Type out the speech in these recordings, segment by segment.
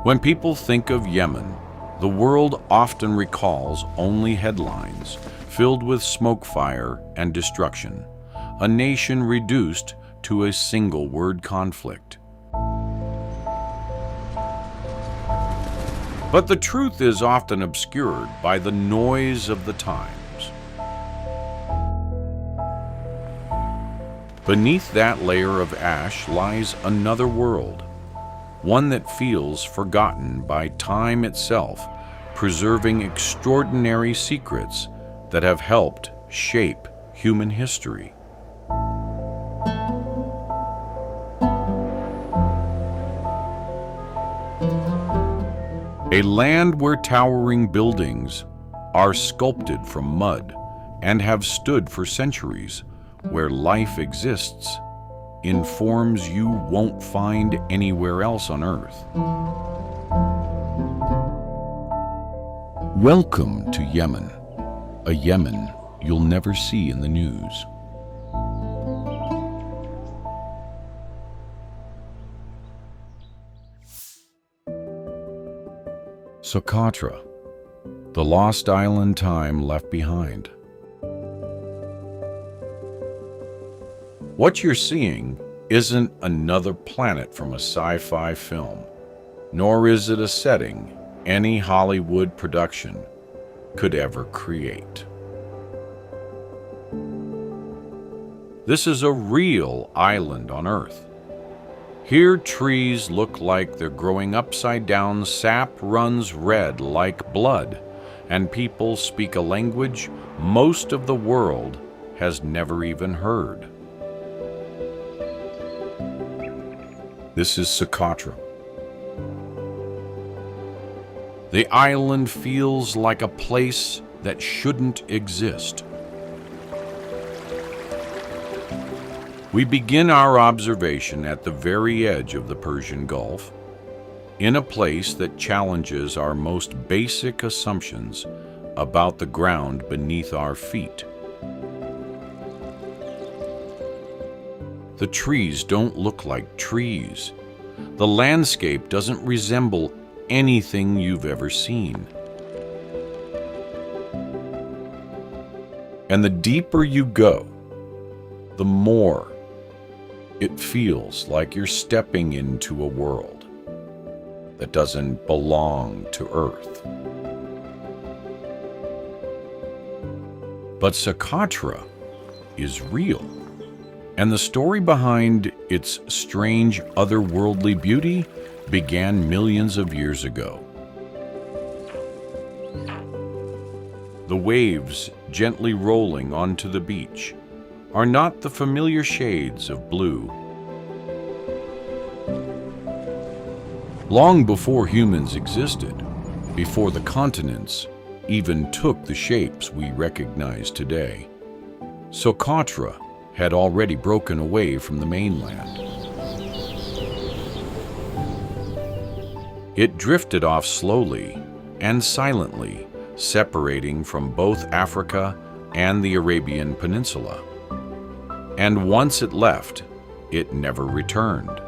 When people think of Yemen, the world often recalls only headlines filled with smoke, fire, and destruction, a nation reduced to a single-word conflict. But the truth is often obscured by the noise of the times. Beneath that layer of ash lies another world, one that feels forgotten by time itself, preserving extraordinary secrets that have helped shape human history. A land where towering buildings are sculpted from mud and have stood for centuries, where life exists in forms you won't find anywhere else on Earth. Welcome to Yemen, a Yemen you'll never see in the news. Socotra, the lost island time left behind. What you're seeing isn't another planet from a sci-fi film, nor is it a setting any Hollywood production could ever create. This is a real island on Earth. Here, trees look like they're growing upside down, sap runs red like blood, and people speak a language most of the world has never even heard. This is Socotra. The island feels like a place that shouldn't exist. We begin our observation at the very edge of the Persian Gulf, in a place that challenges our most basic assumptions about the ground beneath our feet. The trees don't look like trees. The landscape doesn't resemble anything you've ever seen. And the deeper you go, the more it feels like you're stepping into a world that doesn't belong to Earth. But Socotra is real. And the story behind its strange, otherworldly beauty began millions of years ago. The waves gently rolling onto the beach are not the familiar shades of blue. Long before humans existed, before the continents even took the shapes we recognize today, Socotra had already broken away from the mainland. It drifted off slowly and silently, separating from both Africa and the Arabian Peninsula. And once it left, it never returned.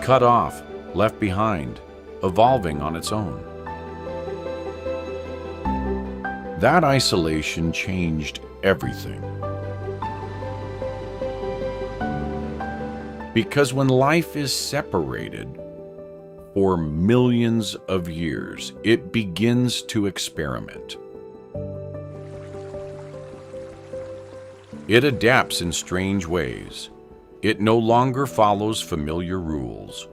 Cut off, left behind, evolving on its own. That isolation changed everything. Because when life is separated for millions of years, it begins to experiment. It adapts in strange ways. It no longer follows familiar rules.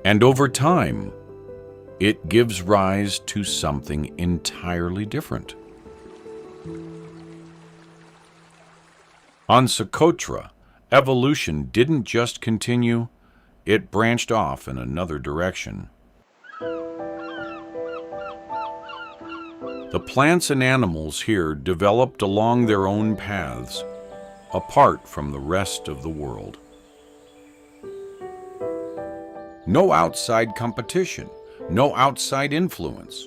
And over time, it gives rise to something entirely different. On Socotra, evolution didn't just continue, it branched off in another direction. The plants and animals here developed along their own paths, apart from the rest of the world. No outside competition. No outside influence.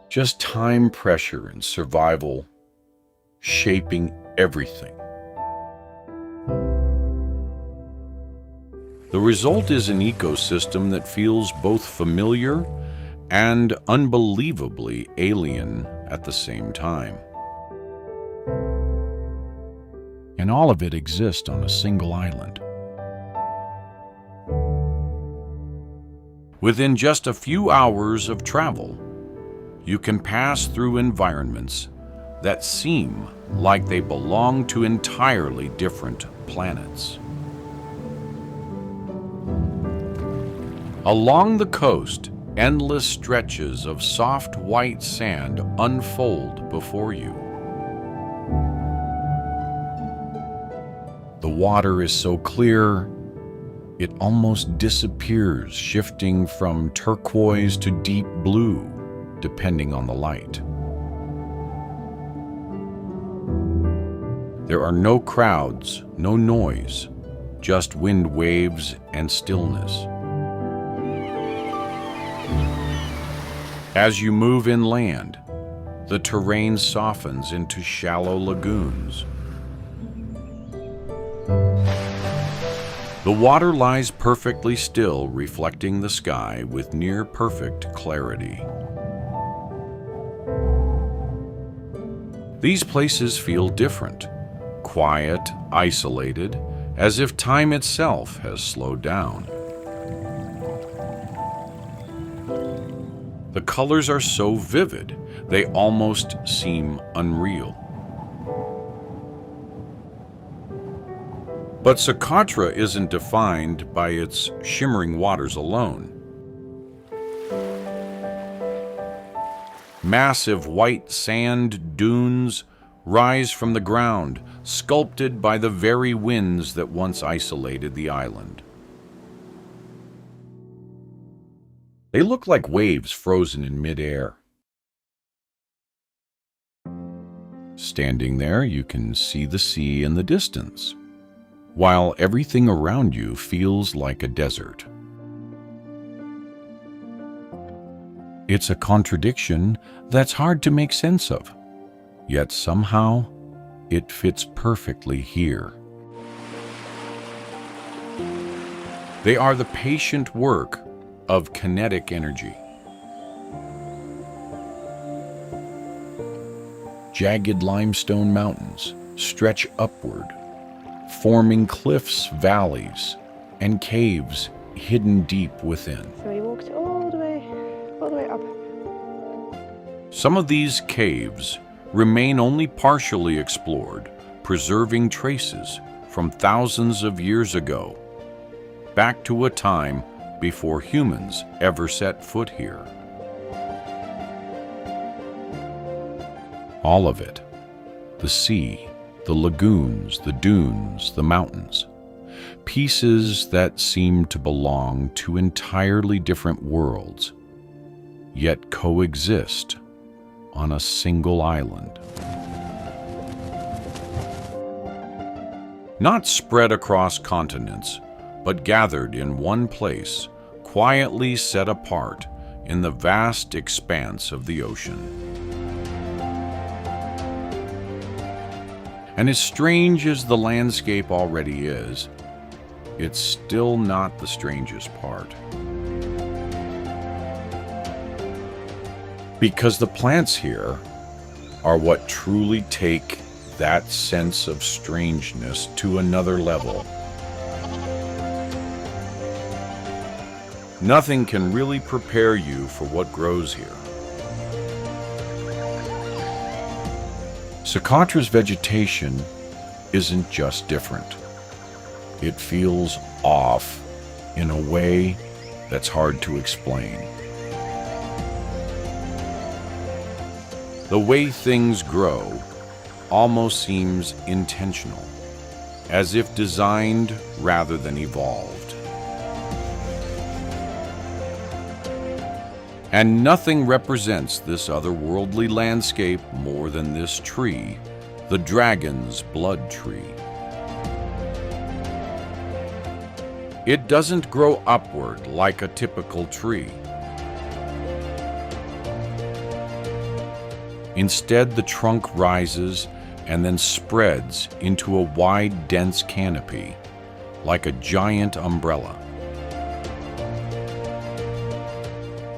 Just time pressure and survival shaping everything. The result is an ecosystem that feels both familiar and unbelievably alien at the same time. And all of it exists on a single island. Within just a few hours of travel, you can pass through environments that seem like they belong to entirely different planets. Along the coast, endless stretches of soft white sand unfold before you. The water is so clear, it almost disappears, shifting from turquoise to deep blue, depending on the light. There are no crowds, no noise, just wind waves and stillness. As you move inland, the terrain softens into shallow lagoons. The water lies perfectly still, reflecting the sky with near-perfect clarity. These places feel different, quiet, isolated, as if time itself has slowed down. The colors are so vivid, they almost seem unreal. But Socotra isn't defined by its shimmering waters alone. Massive white sand dunes rise from the ground, sculpted by the very winds that once isolated the island. They look like waves frozen in midair. Standing there, you can see the sea in the distance, while everything around you feels like a desert. It's a contradiction that's hard to make sense of, yet somehow it fits perfectly here. They are the patient work of kinetic energy. Jagged limestone mountains stretch upward, forming cliffs, valleys, and caves hidden deep within. So we walked all the way up. Some of these caves remain only partially explored, preserving traces from thousands of years ago, back to a time before humans ever set foot here. All of it, the sea, the lagoons, the dunes, the mountains, pieces that seem to belong to entirely different worlds, yet coexist on a single island. Not spread across continents, but gathered in one place, quietly set apart in the vast expanse of the ocean. And as strange as the landscape already is, it's still not the strangest part. Because the plants here are what truly take that sense of strangeness to another level. Nothing can really prepare you for what grows here. Socotra's vegetation isn't just different. It feels off in a way that's hard to explain. The way things grow almost seems intentional, as if designed rather than evolved. And nothing represents this otherworldly landscape more than this tree, the dragon's blood tree. It doesn't grow upward like a typical tree. Instead, the trunk rises and then spreads into a wide, dense canopy, like a giant umbrella.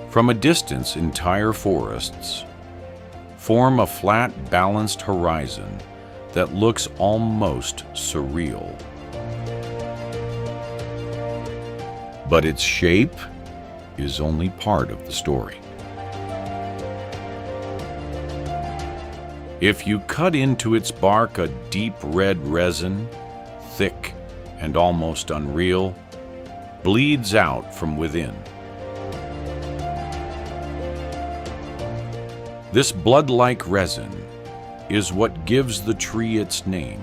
From a distance, entire forests form a flat, balanced horizon that looks almost surreal. But its shape is only part of the story. If you cut into its bark a deep red resin, thick and almost unreal, bleeds out from within. This blood-like resin is what gives the tree its name,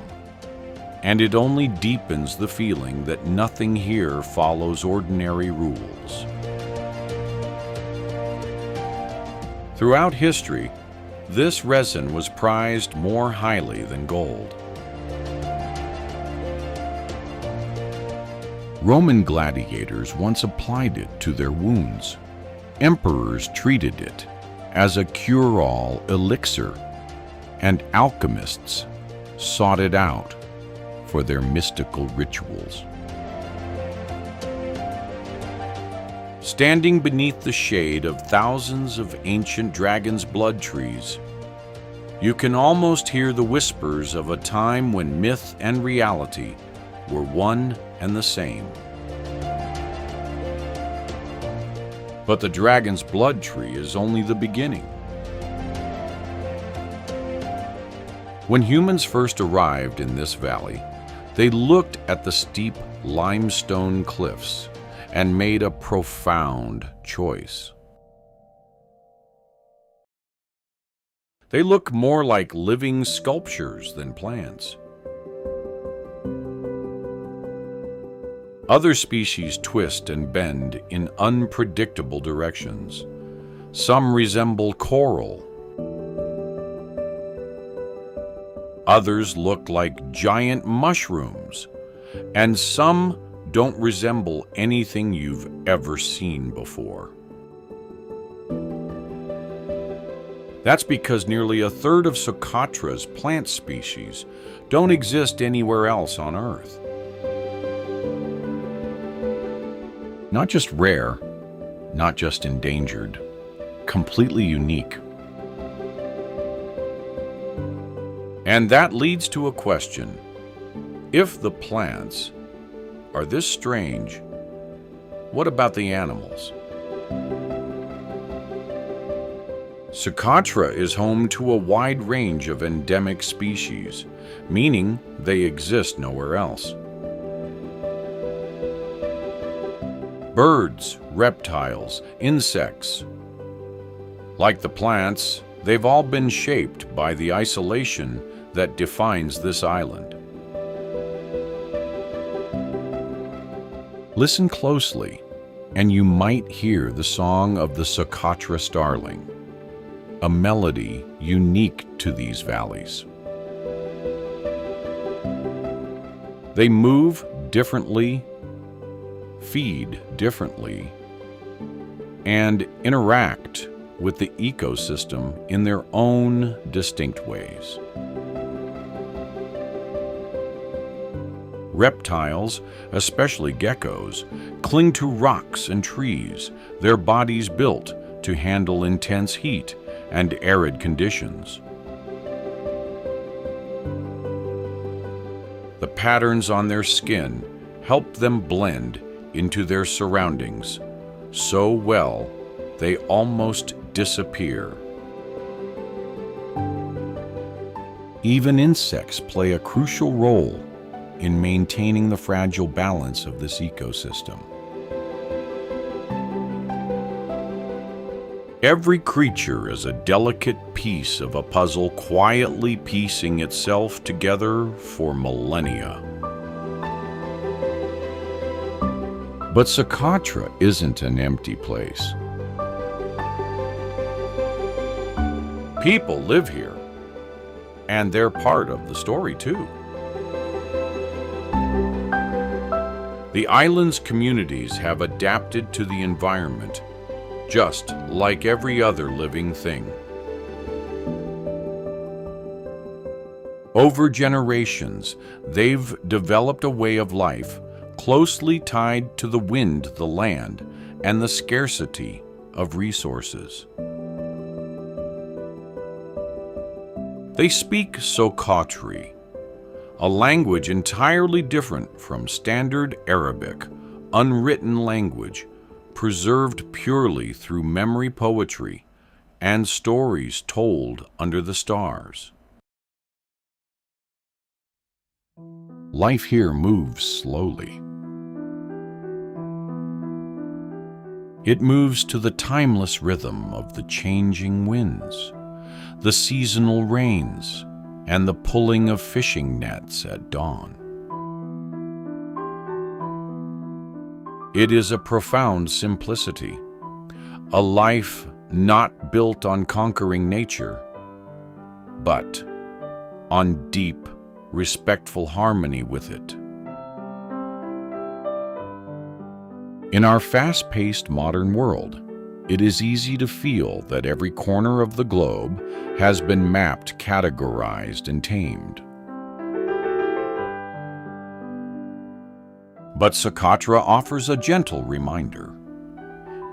and it only deepens the feeling that nothing here follows ordinary rules. Throughout history, this resin was prized more highly than gold. Roman gladiators once applied it to their wounds. Emperors treated it as a cure-all elixir, and alchemists sought it out for their mystical rituals. Standing beneath the shade of thousands of ancient dragon's blood trees, you can almost hear the whispers of a time when myth and reality were one and the same. But the dragon's blood tree is only the beginning. When humans first arrived in this valley, they looked at the steep limestone cliffs and made a profound choice. They look more like living sculptures than plants. Other species twist and bend in unpredictable directions. Some resemble coral. Others look like giant mushrooms, and some don't resemble anything you've ever seen before. That's because nearly a third of Socotra's plant species don't exist anywhere else on Earth. Not just rare, not just endangered, completely unique. And that leads to a question. If the plants are this strange, what about the animals? Socotra is home to a wide range of endemic species, meaning they exist nowhere else. Birds, reptiles, insects. Like the plants, they've all been shaped by the isolation that defines this island. Listen closely, and you might hear the song of the Socotra starling, a melody unique to these valleys. They move differently, feed differently, and interact with the ecosystem in their own distinct ways. Reptiles, especially geckos, cling to rocks and trees, their bodies built to handle intense heat and arid conditions. The patterns on their skin help them blend into their surroundings so well they almost disappear. Even insects play a crucial role in maintaining the fragile balance of this ecosystem. Every creature is a delicate piece of a puzzle quietly piecing itself together for millennia. But Socotra isn't an empty place. People live here, and they're part of the story too. The island's communities have adapted to the environment, just like every other living thing. Over generations, they've developed a way of life closely tied to the wind, the land, and the scarcity of resources. They speak Socotra, a language entirely different from standard Arabic, unwritten language, preserved purely through memory poetry and stories told under the stars. Life here moves slowly. It moves to the timeless rhythm of the changing winds, the seasonal rains, and the pulling of fishing nets at dawn. It is a profound simplicity, a life not built on conquering nature, but on deep, respectful harmony with it. In our fast-paced modern world, it is easy to feel that every corner of the globe has been mapped, categorized, and tamed. But Socotra offers a gentle reminder.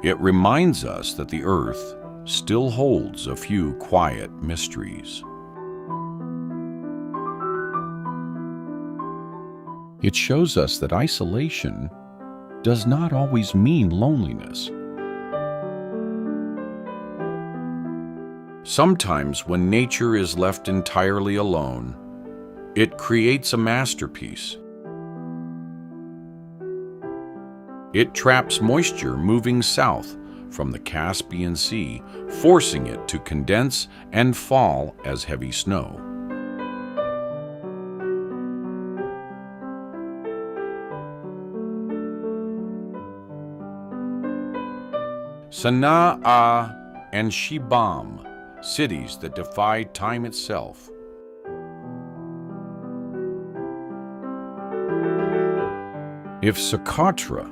It reminds us that the Earth still holds a few quiet mysteries. It shows us that isolation does not always mean loneliness. Sometimes when nature is left entirely alone, it creates a masterpiece. It traps moisture moving south from the Caspian Sea, forcing it to condense and fall as heavy snow. Sana'a and Shibam, cities that defy time itself. If Socotra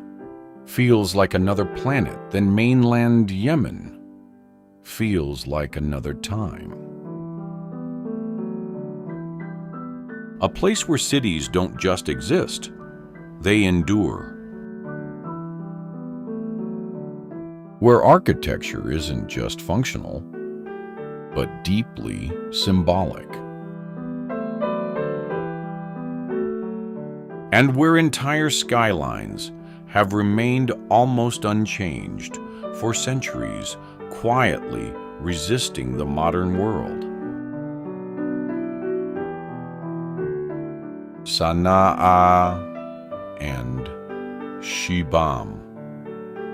feels like another planet, then mainland Yemen feels like another time. A place where cities don't just exist, they endure. Where architecture isn't just functional, but deeply symbolic. And where entire skylines have remained almost unchanged for centuries, quietly resisting the modern world. Sana'a and Shibam.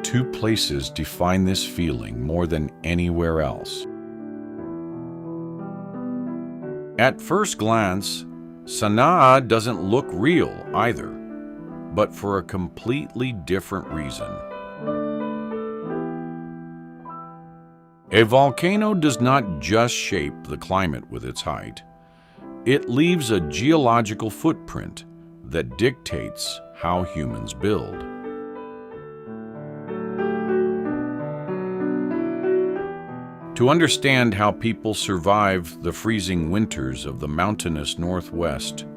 Two places define this feeling more than anywhere else. At first glance, Sana'a doesn't look real either, but for a completely different reason. A volcano does not just shape the climate with its height. It leaves a geological footprint that dictates how humans build. To understand how people survive the freezing winters of the mountainous Northwest,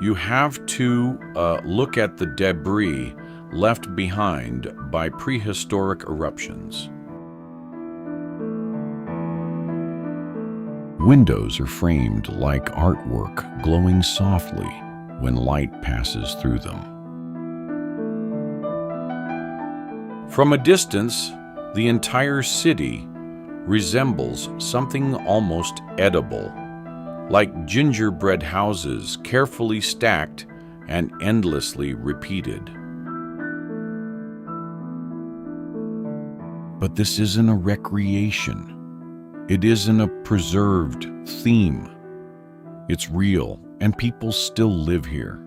you have to look at the debris left behind by prehistoric eruptions. Windows are framed like artwork, glowing softly when light passes through them. From a distance, the entire city resembles something almost edible, like gingerbread houses carefully stacked and endlessly repeated. But this isn't a recreation. It isn't a preserved theme. It's real, and people still live here.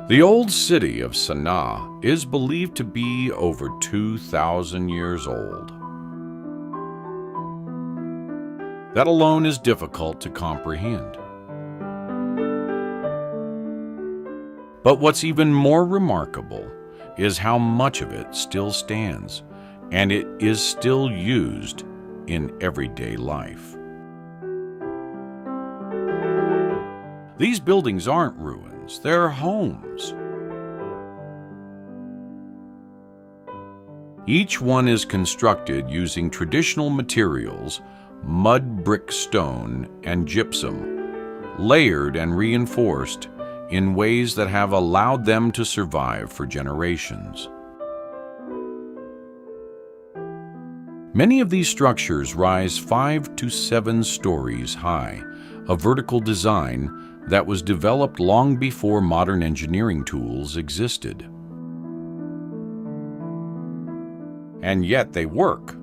The old city of Sana'a is believed to be over 2,000 years old. That alone is difficult to comprehend. But what's even more remarkable is how much of it still stands, and it is still used in everyday life. These buildings aren't ruins, they're homes. Each one is constructed using traditional materials, mud, brick, stone, and gypsum, layered and reinforced in ways that have allowed them to survive for generations. Many of these structures rise 5 to 7 stories high, a vertical design that was developed long before modern engineering tools existed. And yet they work.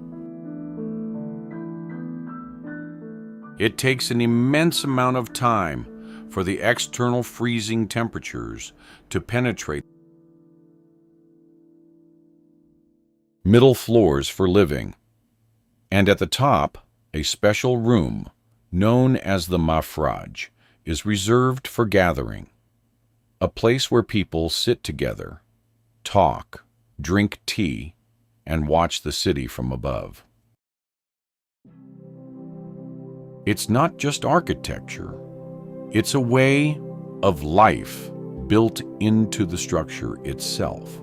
It takes an immense amount of time for the external freezing temperatures to penetrate. Middle floors for living, and at the top, a special room, known as the Mafraj, is reserved for gathering, a place where people sit together, talk, drink tea, and watch the city from above. It's not just architecture, it's a way of life built into the structure itself.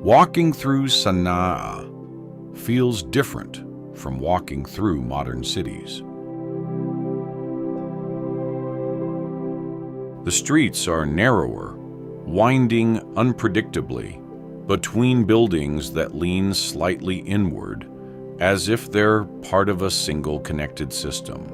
Walking through Sana'a feels different from walking through modern cities. The streets are narrower, winding unpredictably between buildings that lean slightly inward, as if they're part of a single connected system.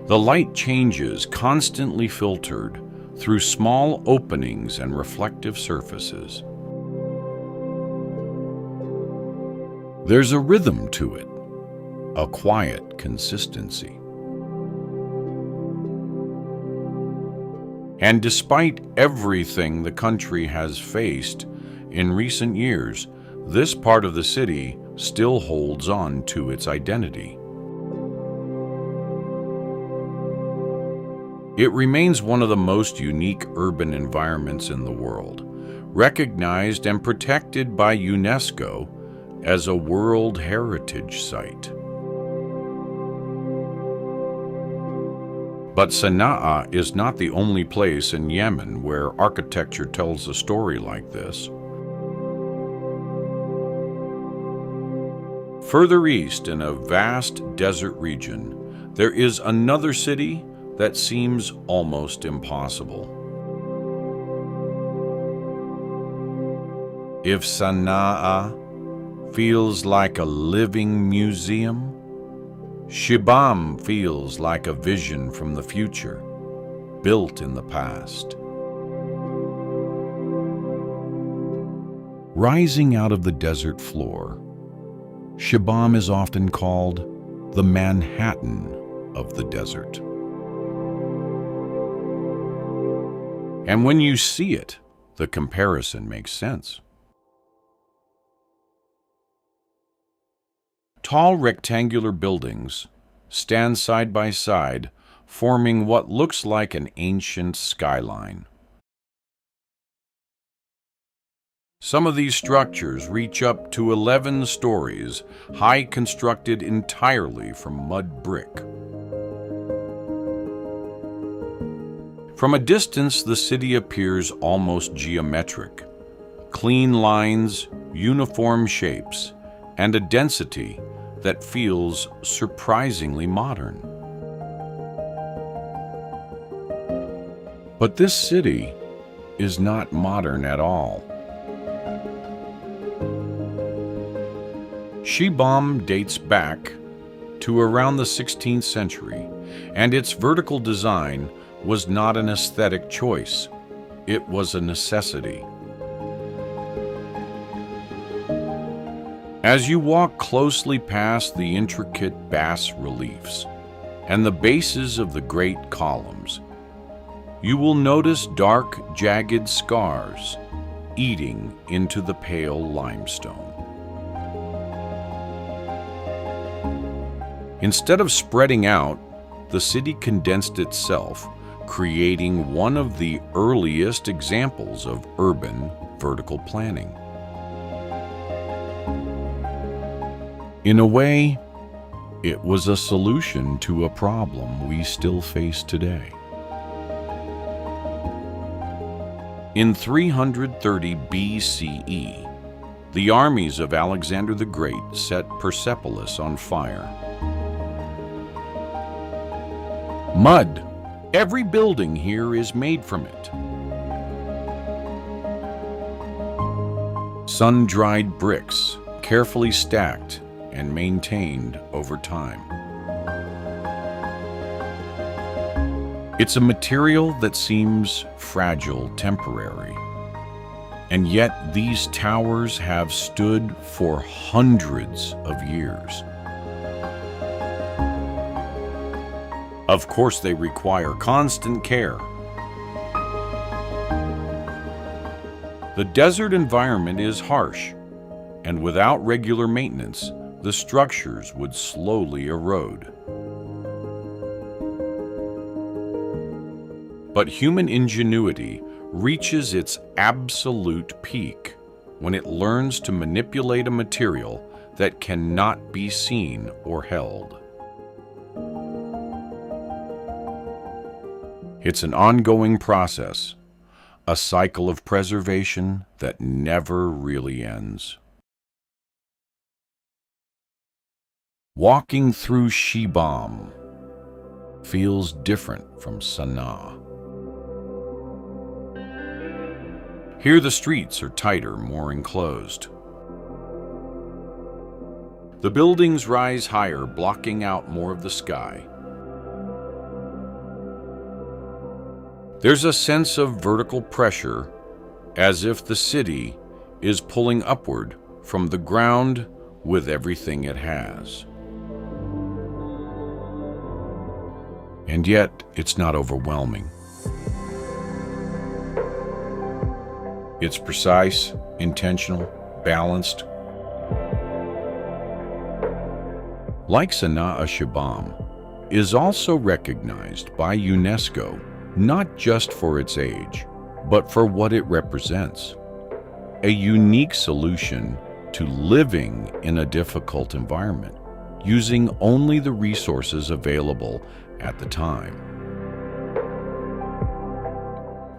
The light changes, constantly filtered through small openings and reflective surfaces. There's a rhythm to it, a quiet consistency. And despite everything the country has faced in recent years, this part of the city still holds on to its identity. It remains one of the most unique urban environments in the world, recognized and protected by UNESCO as a World Heritage Site. But Sana'a is not the only place in Yemen where architecture tells a story like this. Further east, in a vast desert region, there is another city that seems almost impossible. If Sana'a feels like a living museum, Shibam feels like a vision from the future, built in the past. Rising out of the desert floor, Shibam is often called the Manhattan of the desert. And when you see it, the comparison makes sense. Tall rectangular buildings stand side by side, forming what looks like an ancient skyline. Some of these structures reach up to 11 stories, high, constructed entirely from mud brick. From a distance, the city appears almost geometric. Clean lines, uniform shapes, and a density that feels surprisingly modern. But this city is not modern at all. Shibam dates back to around the 16th century, and its vertical design was not an aesthetic choice. It was a necessity. As you walk closely past the intricate bas-reliefs and the bases of the great columns, you will notice dark, jagged scars eating into the pale limestone. Instead of spreading out, the city condensed itself, creating one of the earliest examples of urban vertical planning. In a way, It was a solution to a problem we still face today. In 330 BCE, the armies of Alexander the Great set Persepolis on fire. Mud. Every building here is made from it. Sun-dried bricks, carefully stacked and maintained over time. It's a material that seems fragile, temporary, and yet these towers have stood for hundreds of years. Of course, they require constant care. The desert environment is harsh, and without regular maintenance, the structures would slowly erode. But human ingenuity reaches its absolute peak when it learns to manipulate a material that cannot be seen or held. It's an ongoing process, a cycle of preservation that never really ends. Walking through Shibam feels different from Sana'a. Here the streets are tighter, more enclosed. The buildings rise higher, blocking out more of the sky. There's a sense of vertical pressure, as if the city is pulling upward from the ground with everything it has. And yet, it's not overwhelming. It's precise, intentional, balanced. Like Sana'a and Shibam, is also recognized by UNESCO not just for its age, but for what it represents. A unique solution to living in a difficult environment, using only the resources available at the time.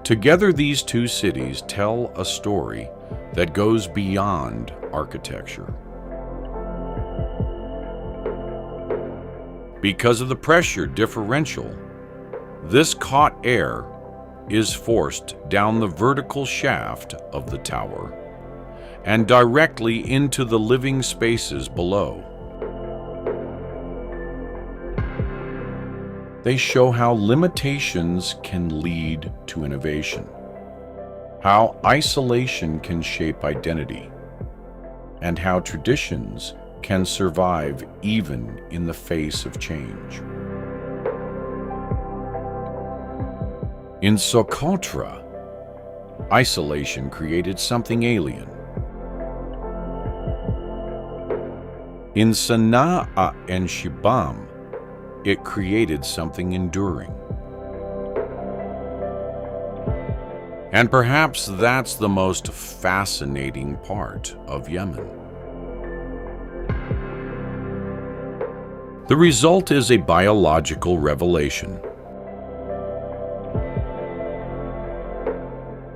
Together, these two cities tell a story that goes beyond architecture. Because of the pressure differential, this caught air is forced down the vertical shaft of the tower and directly into the living spaces below. They show how limitations can lead to innovation, how isolation can shape identity, and how traditions can survive even in the face of change. In Socotra, isolation created something alien. In Sana'a and Shibam, it created something enduring. And perhaps that's the most fascinating part of Yemen. The result is a biological revelation.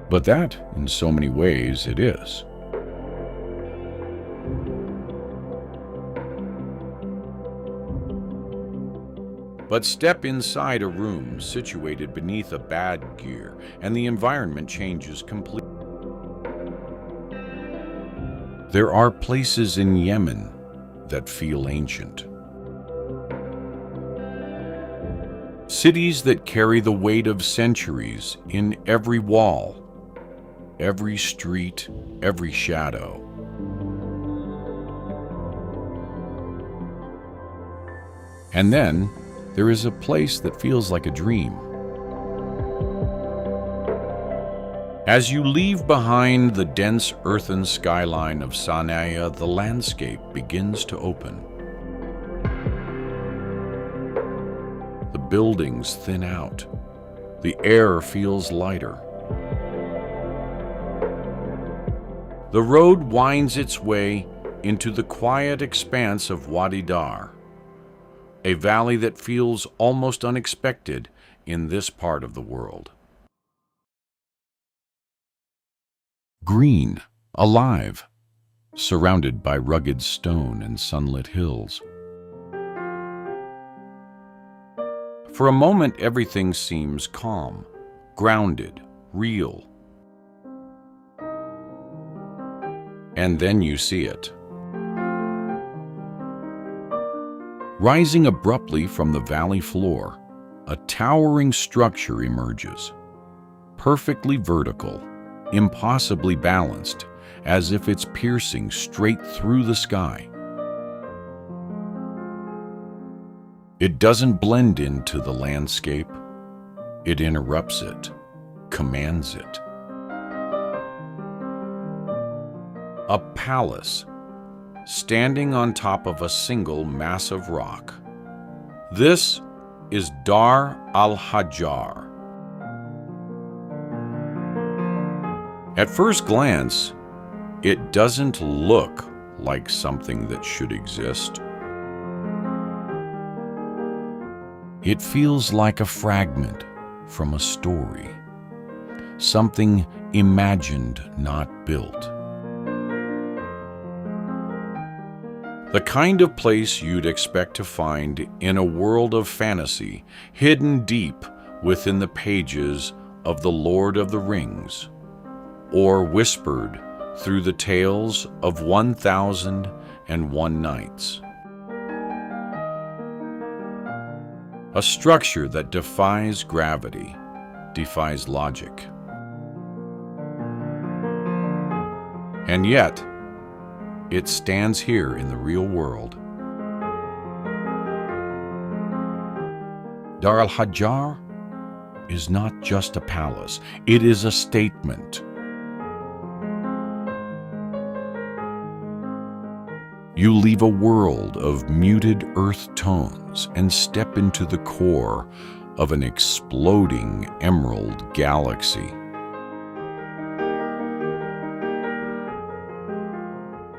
But that, in so many ways, it is. But step inside a room situated beneath a bad gear, and the environment changes completely. There are places in Yemen that feel ancient. Cities that carry the weight of centuries in every wall, every street, every shadow. And then, there is a place that feels like a dream. As you leave behind the dense earthen skyline of Sana'a, the landscape begins to open. The buildings thin out. The air feels lighter. The road winds its way into the quiet expanse of Wadi Dar, a valley that feels almost unexpected in this part of the world. Green, alive, surrounded by rugged stone and sunlit hills. For a moment, everything seems calm, grounded, real. And then you see it. Rising abruptly from the valley floor, a towering structure emerges, perfectly vertical, impossibly balanced, as if it's piercing straight through the sky. It doesn't blend into the landscape. It interrupts it, commands it. A palace, standing on top of a single massive rock. This is Dar al-Hajar. At first glance, it doesn't look like something that should exist. It feels like a fragment from a story, something imagined, not built. The kind of place you'd expect to find in a world of fantasy, hidden deep within the pages of The Lord of the Rings, or whispered through the tales of 1001 Nights. A structure that defies gravity, defies logic. And yet, it stands here in the real world. Dar al-Hajar is not just a palace, it is a statement. You leave a world of muted earth tones and step into the core of an exploding emerald galaxy.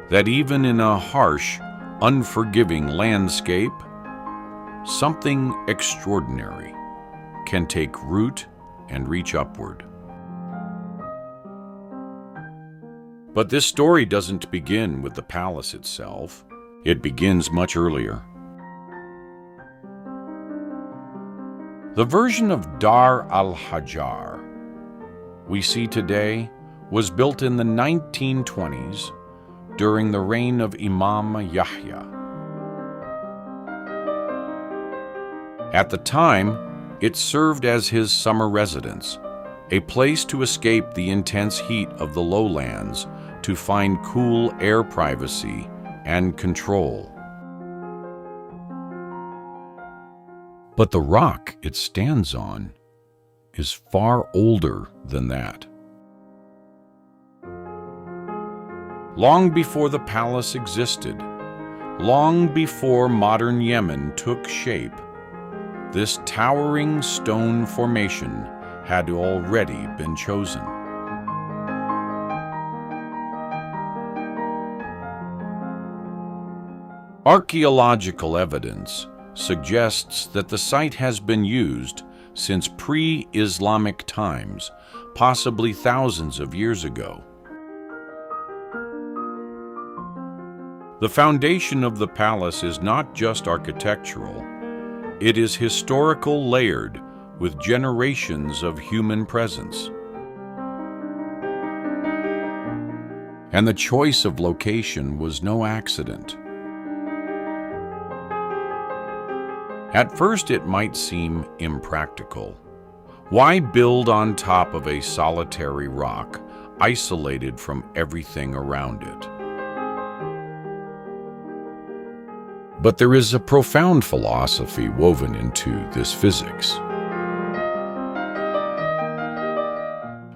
That even in a harsh, unforgiving landscape, something extraordinary can take root and reach upward. But this story doesn't begin with the palace itself. It begins much earlier. The version of Dar al-Hajar we see today was built in the 1920s during the reign of Imam Yahya. At the time, it served as his summer residence, a place to escape the intense heat of the lowlands to find cool air privacy and control. But the rock it stands on is far older than that. Long before the palace existed, long before modern Yemen took shape, this towering stone formation had already been chosen. Archaeological evidence suggests that the site has been used since pre-Islamic times, possibly thousands of years ago. The foundation of the palace is not just architectural, it is historical, layered with generations of human presence. And the choice of location was no accident. At first, it might seem impractical. Why build on top of a solitary rock, isolated from everything around it? But there is a profound philosophy woven into this physics.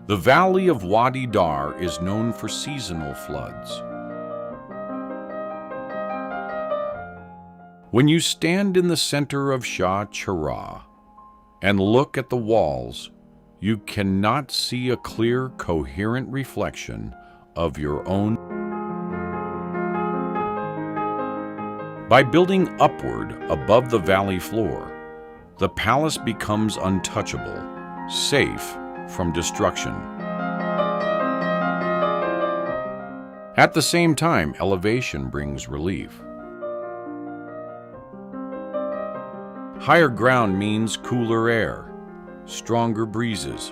The valley of Wadi Dar is known for seasonal floods. When you stand in the center of Shah Cheragh and look at the walls, you cannot see a clear, coherent reflection of your own. By building upward above the valley floor, the palace becomes untouchable, safe from destruction. At the same time, elevation brings relief. Higher ground means cooler air, stronger breezes,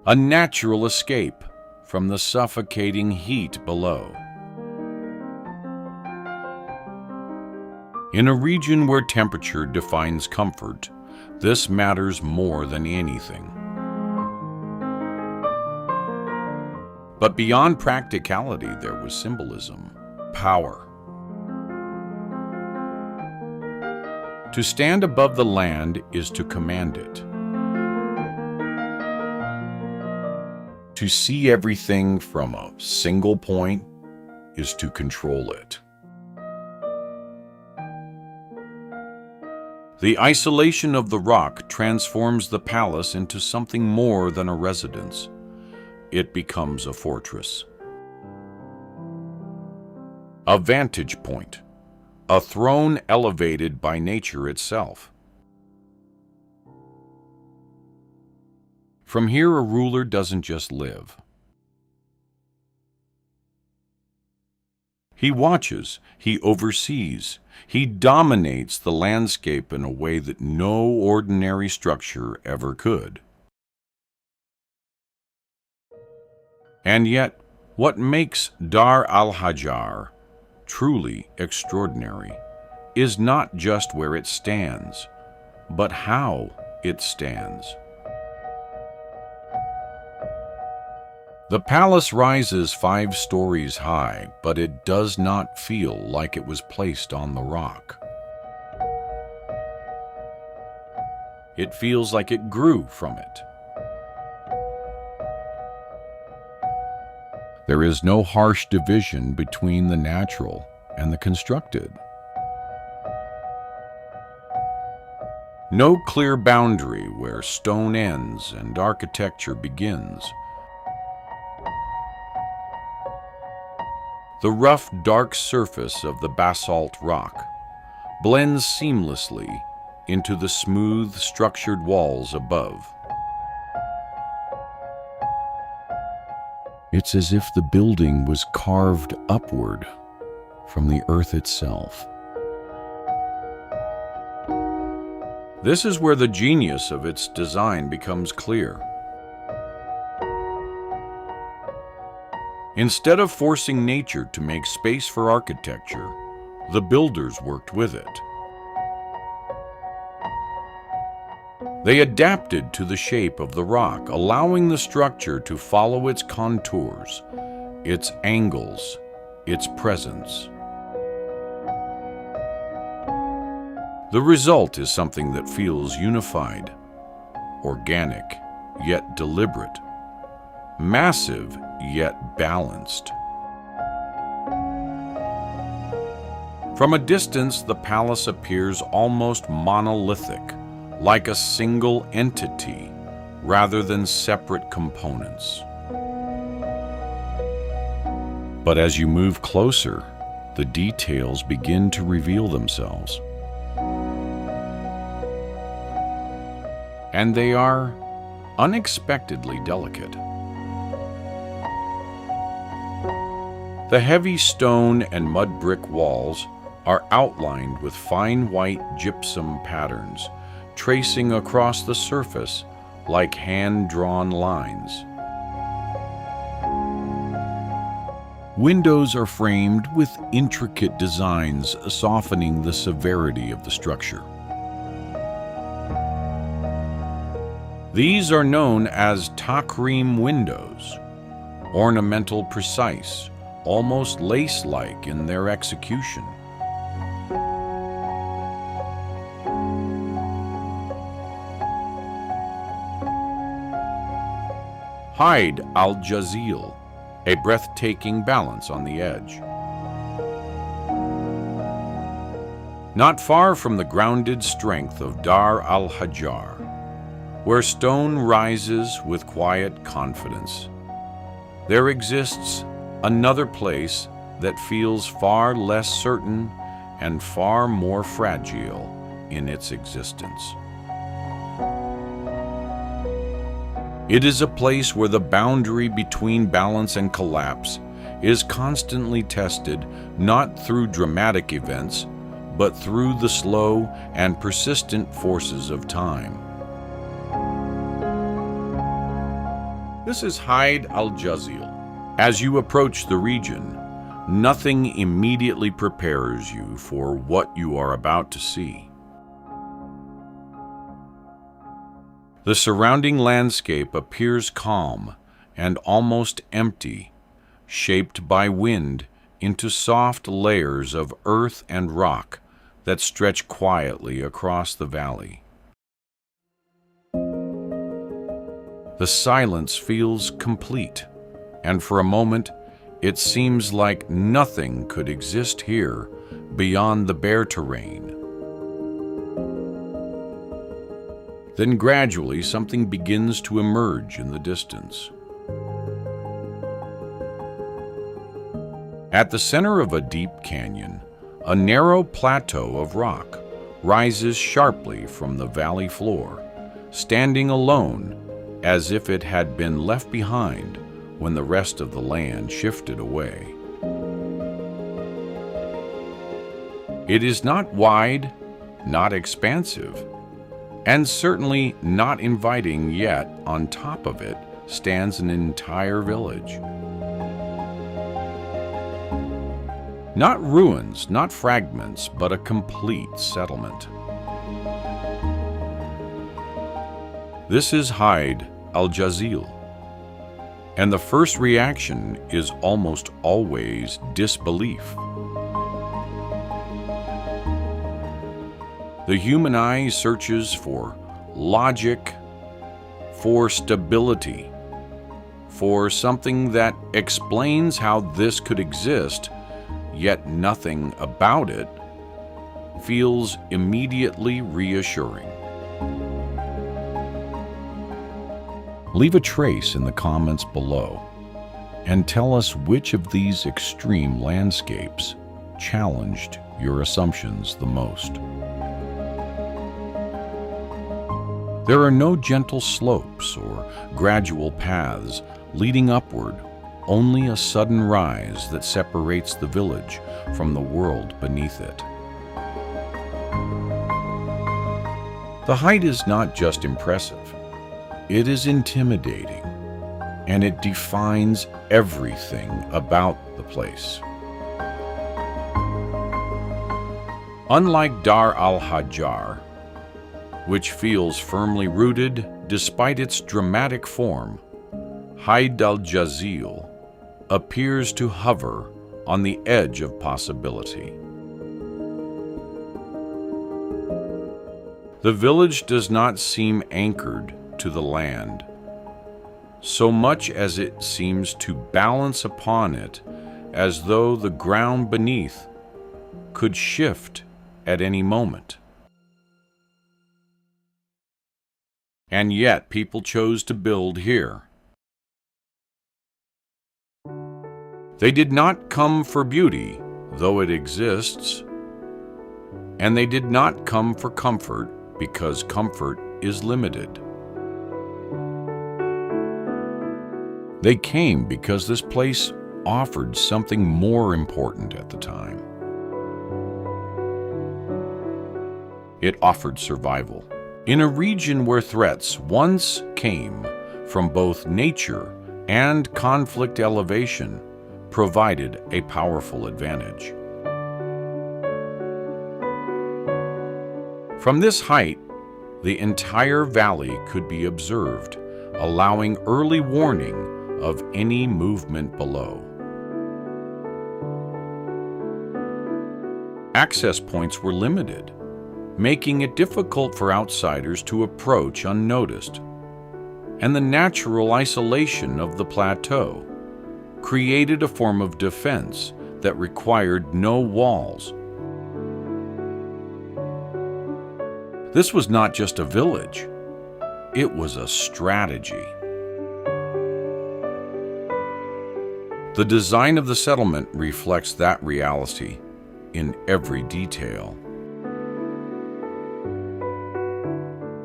a natural escape from the suffocating heat below. In a region where temperature defines comfort, this matters more than anything. But beyond practicality, there was symbolism, power. To stand above the land is to command it. To see everything from a single point is to control it. The isolation of the rock transforms the palace into something more than a residence. It becomes a fortress. A vantage point, a throne elevated by nature itself. From here, a ruler doesn't just live. He watches, he oversees, he dominates the landscape in a way that no ordinary structure ever could. And yet, what makes Dar al-Hajar truly extraordinary is not just where it stands, but how it stands. The palace rises 5 stories high, but it does not feel like it was placed on the rock. It feels like it grew from it. There is no harsh division between the natural and the constructed. No clear boundary where stone ends and architecture begins. The rough, dark surface of the basalt rock blends seamlessly into the smooth, structured walls above. It's as if the building was carved upward from the earth itself. This is where the genius of its design becomes clear. Instead of forcing nature to make space for architecture, the builders worked with it. They adapted to the shape of the rock, allowing the structure to follow its contours, its angles, its presence. The result is something that feels unified, organic, yet deliberate, massive, yet balanced. From a distance, the palace appears almost monolithic, like a single entity, rather than separate components. But as you move closer, the details begin to reveal themselves. And they are unexpectedly delicate. The heavy stone and mud brick walls are outlined with fine white gypsum patterns, tracing across the surface like hand-drawn lines. Windows are framed with intricate designs, softening the severity of the structure. These are known as takrim windows, ornamental, precise, almost lace-like in their execution. Hide al-Jazil, a breathtaking balance on the edge. Not far from the grounded strength of Dar al-Hajar, where stone rises with quiet confidence, there exists another place that feels far less certain and far more fragile in its existence. It is a place where the boundary between balance and collapse is constantly tested, not through dramatic events, but through the slow and persistent forces of time. This is al-Jazil. As you approach the region, nothing immediately prepares you for what you are about to see. The surrounding landscape appears calm and almost empty, shaped by wind into soft layers of earth and rock that stretch quietly across the valley. The silence feels complete, and for a moment, it seems like nothing could exist here beyond the bare terrain. Then gradually something begins to emerge in the distance. At the center of a deep canyon, a narrow plateau of rock rises sharply from the valley floor, standing alone as if it had been left behind when the rest of the land shifted away. It is not wide, not expansive, and certainly not inviting, yet on top of it stands an entire village. Not ruins, not fragments, but a complete settlement. This is al-Jazil, and the first reaction is almost always disbelief. The human eye searches for logic, for stability, for something that explains how this could exist, yet nothing about it feels immediately reassuring. Leave a trace in the comments below and tell us which of these extreme landscapes challenged your assumptions the most. There are no gentle slopes or gradual paths leading upward, only a sudden rise that separates the village from the world beneath it. The height is not just impressive, it is intimidating, and it defines everything about the place. Unlike Dar al-Hajar, which feels firmly rooted despite its dramatic form, al-Jazil appears to hover on the edge of possibility. The village does not seem anchored to the land, so much as it seems to balance upon it, as though the ground beneath could shift at any moment. And yet people chose to build here. They did not come for beauty, though it exists, and they did not come for comfort, because comfort is limited. They came because this place offered something more important at the time. It offered survival. In a region where threats once came from both nature and conflict, elevation provided a powerful advantage. From this height, the entire valley could be observed, allowing early warning of any movement below. Access points were limited, making it difficult for outsiders to approach unnoticed, and the natural isolation of the plateau created a form of defense that required no walls. This was not just a village, it was a strategy. The design of the settlement reflects that reality in every detail.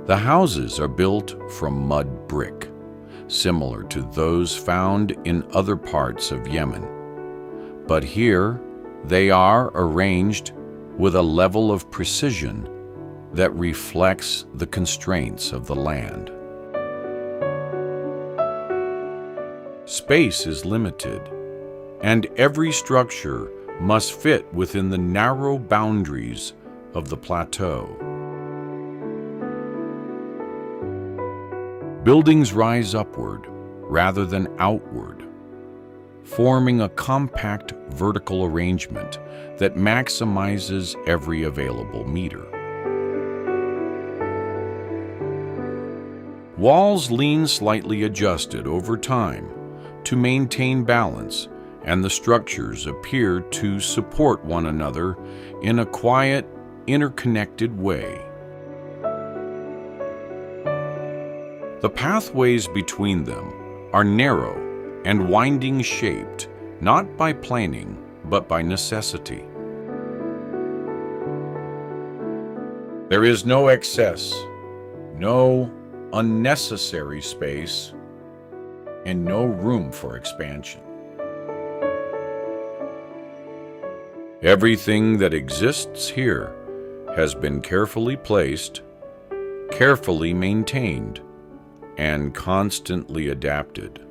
The houses are built from mud brick, similar to those found in other parts of Yemen. But here, they are arranged with a level of precision that reflects the constraints of the land. Space is limited, and every structure must fit within the narrow boundaries of the plateau. Buildings rise upward rather than outward, forming a compact vertical arrangement that maximizes every available meter. Walls lean slightly adjusted over time to maintain balance, and the structures appear to support one another in a quiet, interconnected way. The pathways between them are narrow and winding, shaped not by planning but by necessity. There is no excess, no unnecessary space, and no room for expansion. Everything that exists here has been carefully placed, carefully maintained, and constantly adapted.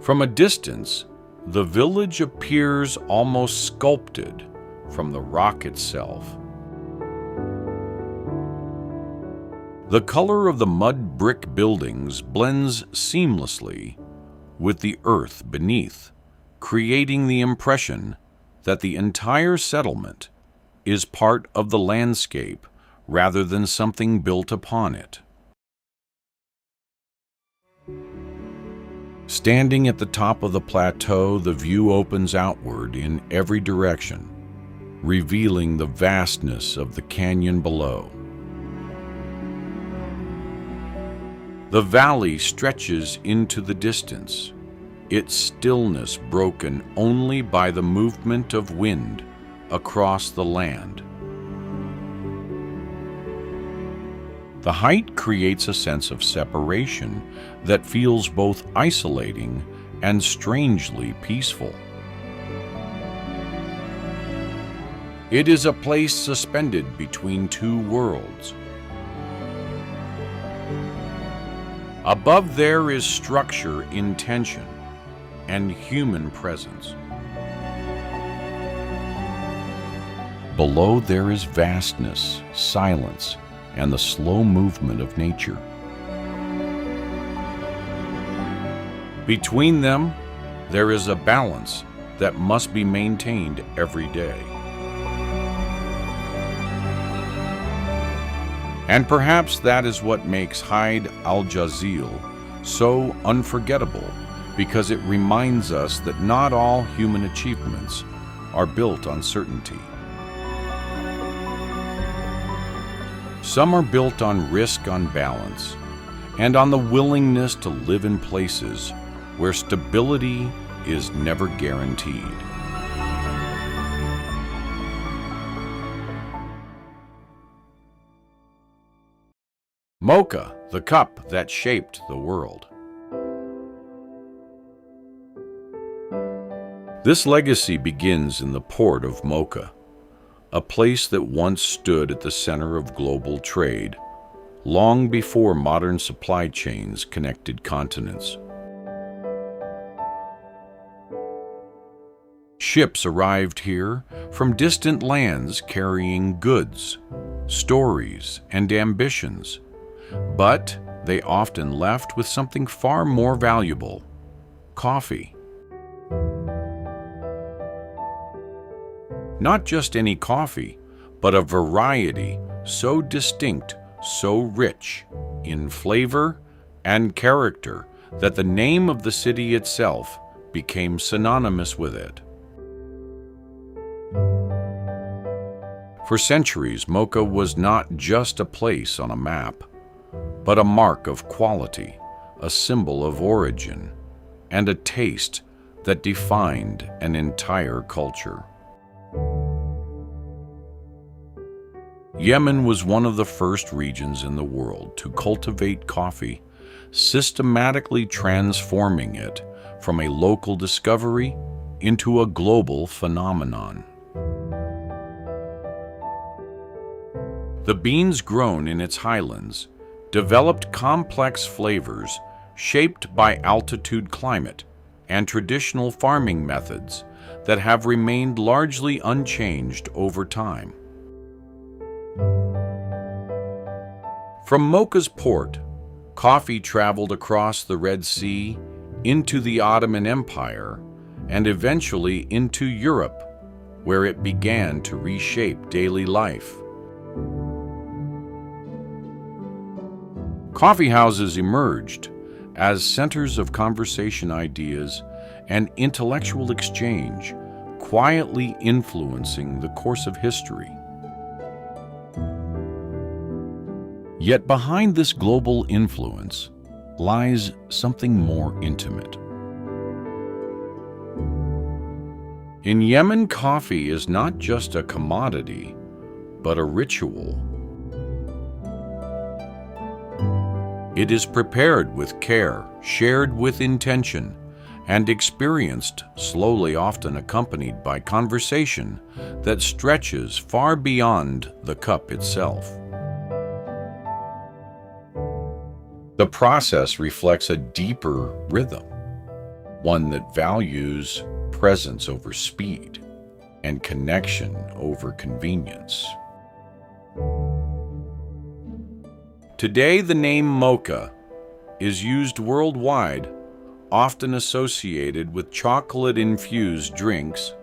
From a distance, the village appears almost sculpted from the rock itself. The color of the mud brick buildings blends seamlessly with the earth beneath, creating the impression that the entire settlement is part of the landscape rather than something built upon it. Standing at the top of the plateau, the view opens outward in every direction, revealing the vastness of the canyon below. The valley stretches into the distance, its stillness broken only by the movement of wind across the land. The height creates a sense of separation that feels both isolating and strangely peaceful. It is a place suspended between two worlds. Above there is structure in tension and human presence. Below there is vastness, silence, and the slow movement of nature. Between them, there is a balance that must be maintained every day. And perhaps that is what makes al-Jazil so unforgettable, because it reminds us that not all human achievements are built on certainty. Some are built on risk, on balance, and on the willingness to live in places where stability is never guaranteed. Mocha, the cup that shaped the world. This legacy begins in the port of Mocha, a place that once stood at the center of global trade, long before modern supply chains connected continents. Ships arrived here from distant lands carrying goods, stories, and ambitions, but they often left with something far more valuable: coffee. Not just any coffee, but a variety so distinct, so rich in flavor and character that the name of the city itself became synonymous with it. For centuries, Mocha was not just a place on a map, but a mark of quality, a symbol of origin and a taste that defined an entire culture. Yemen was one of the first regions in the world to cultivate coffee, systematically transforming it from a local discovery into a global phenomenon. The beans grown in its highlands developed complex flavors shaped by altitude climate and traditional farming methods that have remained largely unchanged over time. From Mocha's port, coffee traveled across the Red Sea into the Ottoman Empire and eventually into Europe, where it began to reshape daily life. Coffee houses emerged as centers of conversation, ideas, and intellectual exchange, quietly influencing the course of history. Yet behind this global influence lies something more intimate. In Yemen, coffee is not just a commodity, but a ritual. It is prepared with care, shared with intention, and experienced slowly, often accompanied by conversation that stretches far beyond the cup itself. The process reflects a deeper rhythm, one that values presence over speed and connection over convenience. Today, the name Mocha is used worldwide, often associated with chocolate-infused drinks,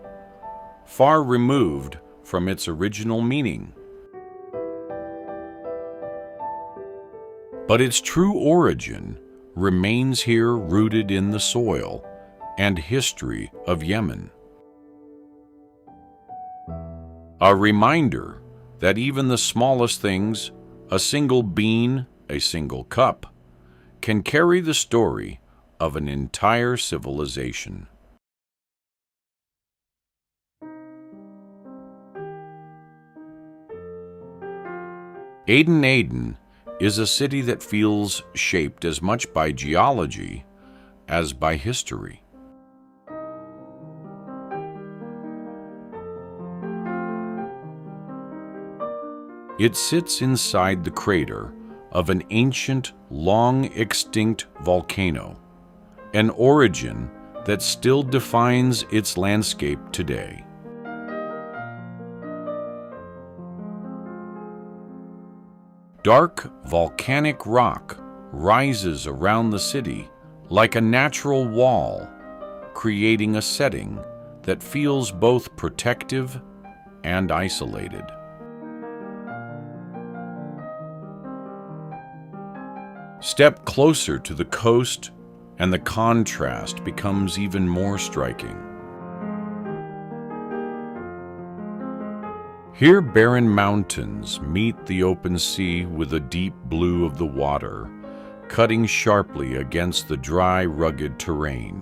far removed from its original meaning. But its true origin remains here, rooted in the soil and history of Yemen. A reminder that even the smallest things, a single bean, a single cup, can carry the story of an entire civilization. Aden is a city that feels shaped as much by geology as by history. It sits inside the crater of an ancient, long-extinct volcano, an origin that still defines its landscape today. Dark volcanic rock rises around the city like a natural wall, creating a setting that feels both protective and isolated. Step closer to the coast, and the contrast becomes even more striking. Here, barren mountains meet the open sea with the deep blue of the water, cutting sharply against the dry, rugged terrain.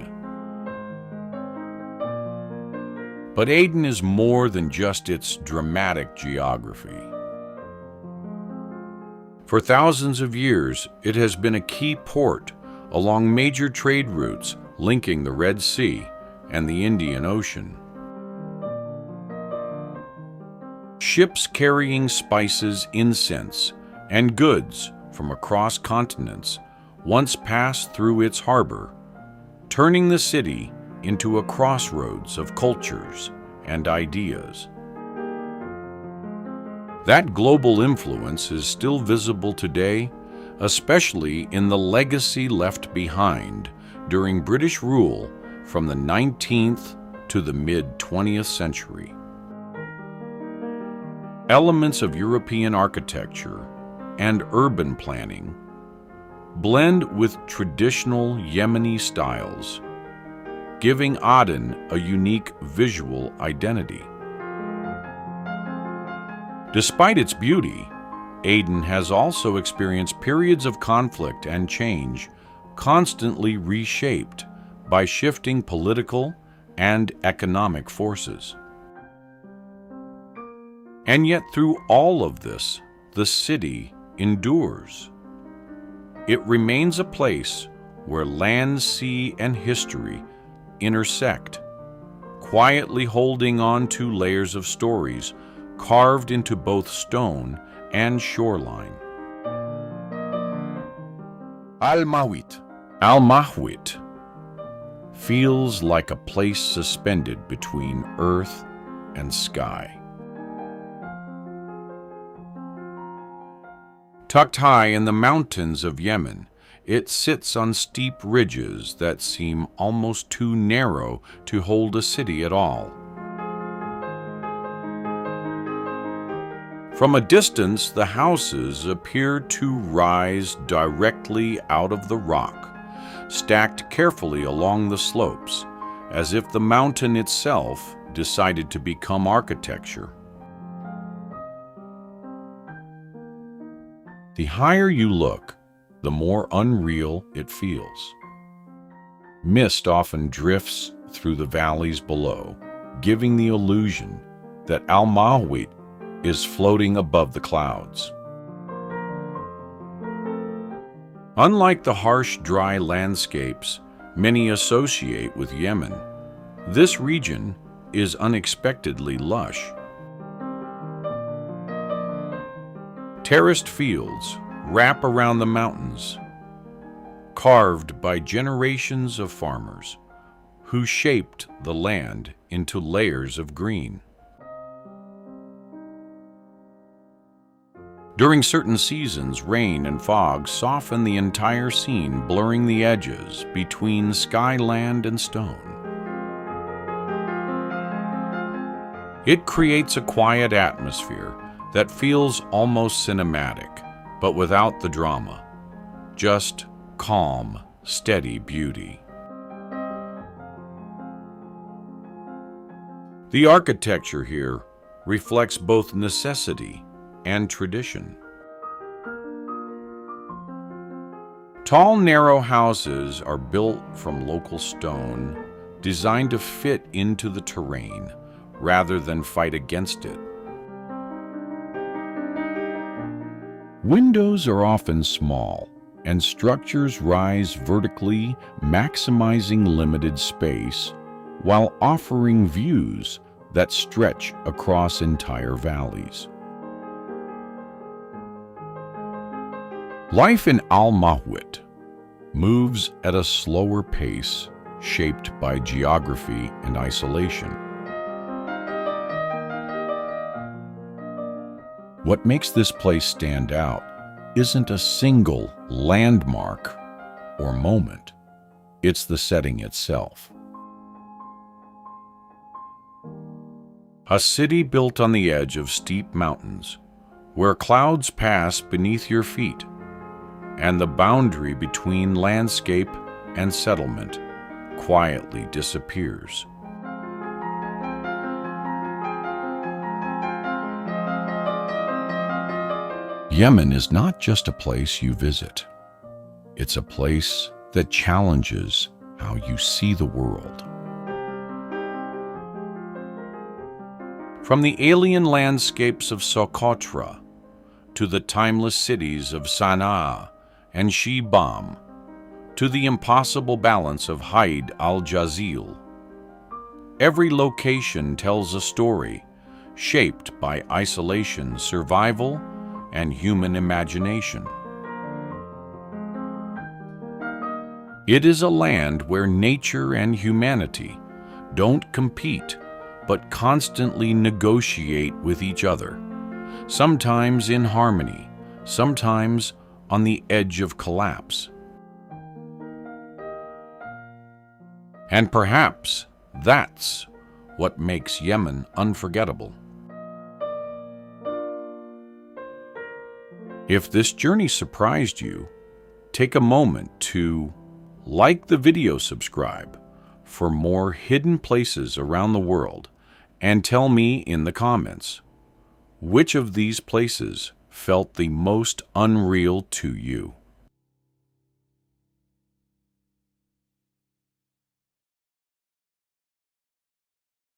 But Aden is more than just its dramatic geography. For thousands of years, it has been a key port along major trade routes linking the Red Sea and the Indian Ocean. Ships carrying spices, incense, and goods from across continents once passed through its harbor, turning the city into a crossroads of cultures and ideas. That global influence is still visible today, especially in the legacy left behind during British rule from the 19th to the mid-20th century. Elements of European architecture and urban planning blend with traditional Yemeni styles, giving Aden a unique visual identity. Despite its beauty, Aden has also experienced periods of conflict and change constantly reshaped by shifting political and economic forces. And yet through all of this, the city endures. It remains a place where land, sea, and history intersect, quietly holding on to layers of stories carved into both stone and shoreline. Al-Mahwit. Al-Mahwit feels like a place suspended between earth and sky. Tucked high in the mountains of Yemen, it sits on steep ridges that seem almost too narrow to hold a city at all. From a distance, the houses appear to rise directly out of the rock, stacked carefully along the slopes, as if the mountain itself decided to become architecture. The higher you look, the more unreal it feels. Mist often drifts through the valleys below, giving the illusion that al-Mahwit is floating above the clouds. Unlike the harsh, dry landscapes many associate with Yemen, this region is unexpectedly lush. Terraced fields wrap around the mountains, carved by generations of farmers who shaped the land into layers of green. During certain seasons, rain and fog soften the entire scene, blurring the edges between sky, land, and stone. It creates a quiet atmosphere that feels almost cinematic, but without the drama. Just calm, steady beauty. The architecture here reflects both necessity and tradition. Tall, narrow houses are built from local stone, designed to fit into the terrain rather than fight against it. Windows are often small, and structures rise vertically, maximizing limited space while offering views that stretch across entire valleys. Life in al-Mahwit moves at a slower pace, shaped by geography and isolation. What makes this place stand out isn't a single landmark or moment. It's the setting itself. A city built on the edge of steep mountains, where clouds pass beneath your feet, and the boundary between landscape and settlement quietly disappears. Yemen is not just a place you visit. It's a place that challenges how you see the world. From the alien landscapes of Socotra to the timeless cities of Sana'a and Shibam to the impossible balance of al-Jazil, every location tells a story shaped by isolation, survival, and human imagination. It is a land where nature and humanity don't compete, but constantly negotiate with each other, sometimes in harmony, sometimes on the edge of collapse. And perhaps that's what makes Yemen unforgettable. If this journey surprised you, take a moment to like the video, subscribe for more hidden places around the world, and tell me in the comments, which of these places felt the most unreal to you?